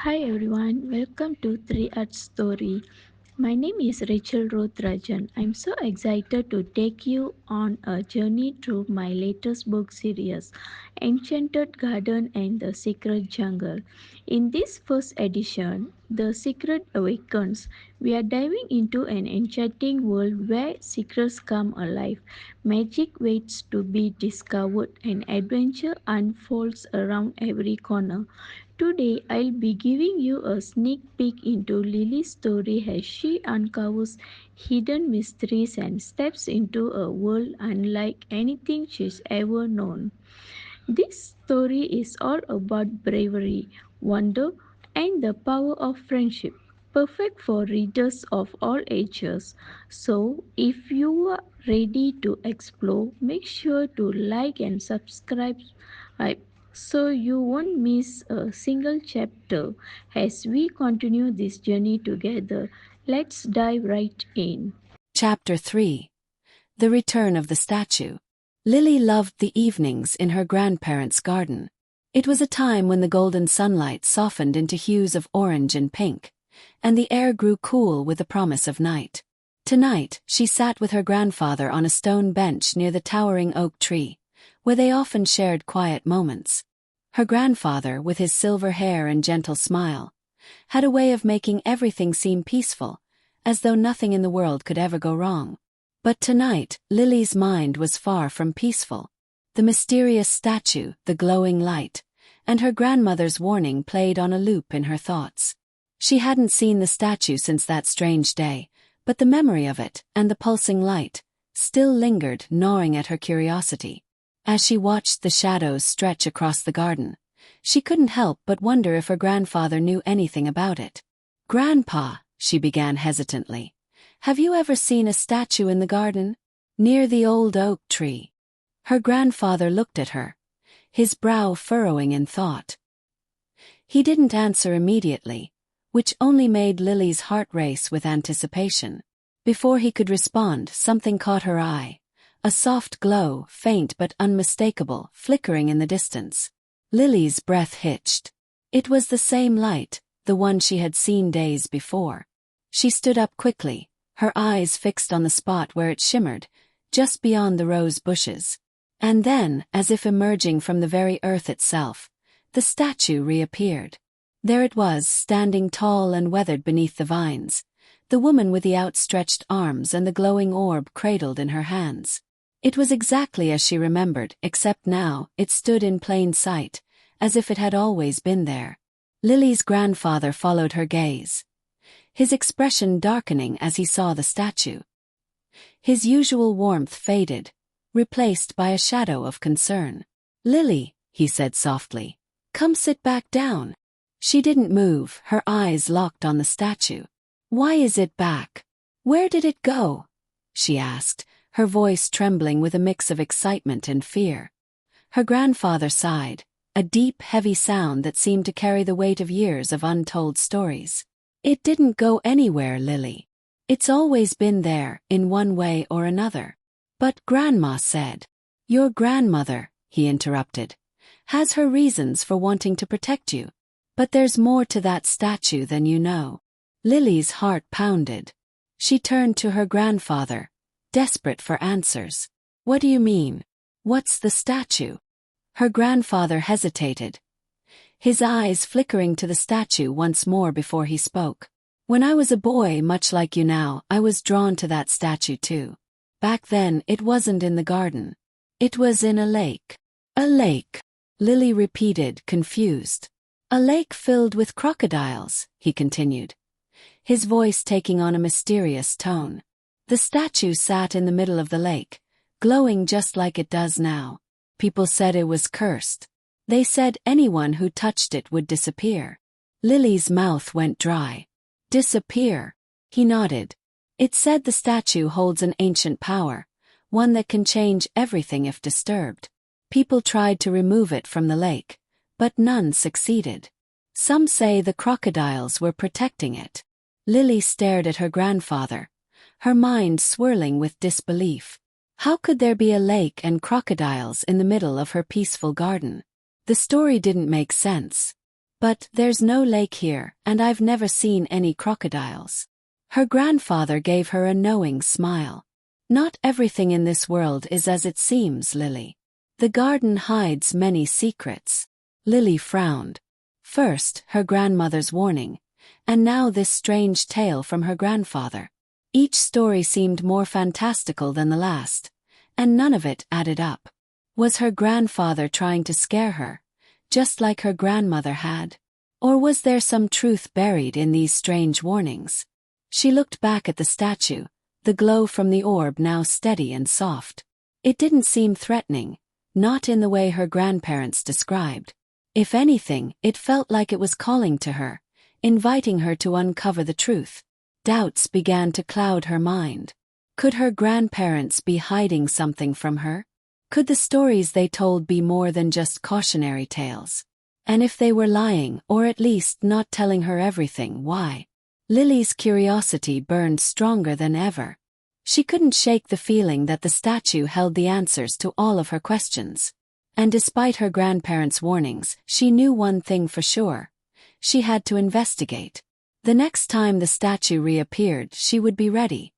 Hi everyone, welcome to 3 Art Story. My name is Rachel Rothrajan. I'm so excited to take you on a journey through my latest book series, Enchanted Garden and the Secret Jungle. In this first edition, The Secret Awakens, we are diving into an enchanting world where secrets come alive, magic waits to be discovered, and adventure unfolds around every corner. Today, I'll be giving you a sneak peek into Lily's story as she uncovers hidden mysteries and steps into a world unlike anything she's ever known. This story is all about bravery, wonder, and the power of friendship, perfect for readers of all ages. So, if you are ready to explore, make sure to like and subscribe so you won't miss a single chapter as we continue this journey together. Let's dive right in. Chapter 3. The Return of the Statue. Lily loved the evenings in her grandparents' garden. It was a time when the golden sunlight softened into hues of orange and pink, and the air grew cool with the promise of night. Tonight, she sat with her grandfather on a stone bench near the towering oak tree, where they often shared quiet moments. Her grandfather, with his silver hair and gentle smile, had a way of making everything seem peaceful, as though nothing in the world could ever go wrong. But tonight, Lily's mind was far from peaceful. The mysterious statue, the glowing light, and her grandmother's warning played on a loop in her thoughts. She hadn't seen the statue since that strange day, but the memory of it, and the pulsing light, still lingered, gnawing at her curiosity. As she watched the shadows stretch across the garden, she couldn't help but wonder if her grandfather knew anything about it. "Grandpa," she began hesitantly, "have you ever seen a statue in the garden? Near the old oak tree?" Her grandfather looked at her, his brow furrowing in thought. He didn't answer immediately, which only made Lily's heart race with anticipation. Before he could respond, something caught her eye, a soft glow, faint but unmistakable, flickering in the distance. Lily's breath hitched. It was the same light, the one she had seen days before. She stood up quickly, her eyes fixed on the spot where it shimmered, just beyond the rose bushes. And then, as if emerging from the very earth itself, the statue reappeared. There it was, standing tall and weathered beneath the vines, the woman with the outstretched arms and the glowing orb cradled in her hands. It was exactly as she remembered, except now, it stood in plain sight, as if it had always been there. Lily's grandfather followed her gaze, his expression darkening as he saw the statue. His usual warmth faded, replaced by a shadow of concern. "Lily," he said softly, "come sit back down." She didn't move, her eyes locked on the statue. "Why is it back? Where did it go?" she asked, her voice trembling with a mix of excitement and fear. Her grandfather sighed, a deep, heavy sound that seemed to carry the weight of years of untold stories. "It didn't go anywhere, Lily. It's always been there, in one way or another." "But Grandma said." "Your grandmother," he interrupted, "has her reasons for wanting to protect you. But there's more to that statue than you know." Lily's heart pounded. She turned to her grandfather, desperate for answers. "What do you mean? What's the statue?" Her grandfather hesitated, his eyes flickering to the statue once more before he spoke. "When I was a boy, much like you now, I was drawn to that statue too. Back then, it wasn't in the garden. It was in a lake." "A lake?" Lily repeated, confused. "A lake filled with crocodiles," he continued, his voice taking on a mysterious tone. "The statue sat in the middle of the lake, glowing just like it does now. People said it was cursed. They said anyone who touched it would disappear." Lily's mouth went dry. "Disappear?" He nodded. "It said the statue holds an ancient power, one that can change everything if disturbed. People tried to remove it from the lake, but none succeeded. Some say the crocodiles were protecting it." Lily stared at her grandfather, her mind swirling with disbelief. How could there be a lake and crocodiles in the middle of her peaceful garden? The story didn't make sense. But there's no lake here, and I've never seen any crocodiles. Her grandfather gave her a knowing smile. Not everything in this world is as it seems, Lily. The garden hides many secrets. Lily frowned. First, her grandmother's warning, and now this strange tale from her grandfather. Each story seemed more fantastical than the last, and none of it added up. Was her grandfather trying to scare her, just like her grandmother had? Or was there some truth buried in these strange warnings? She looked back at the statue, the glow from the orb now steady and soft. It didn't seem threatening, not in the way her grandparents described. If anything, it felt like it was calling to her, inviting her to uncover the truth. Doubts began to cloud her mind. Could her grandparents be hiding something from her? Could the stories they told be more than just cautionary tales? And if they were lying, or at least not telling her everything, why? Lily's curiosity burned stronger than ever. She couldn't shake the feeling that the statue held the answers to all of her questions. And despite her grandparents' warnings, she knew one thing for sure. She had to investigate. The next time the statue reappeared, she would be ready.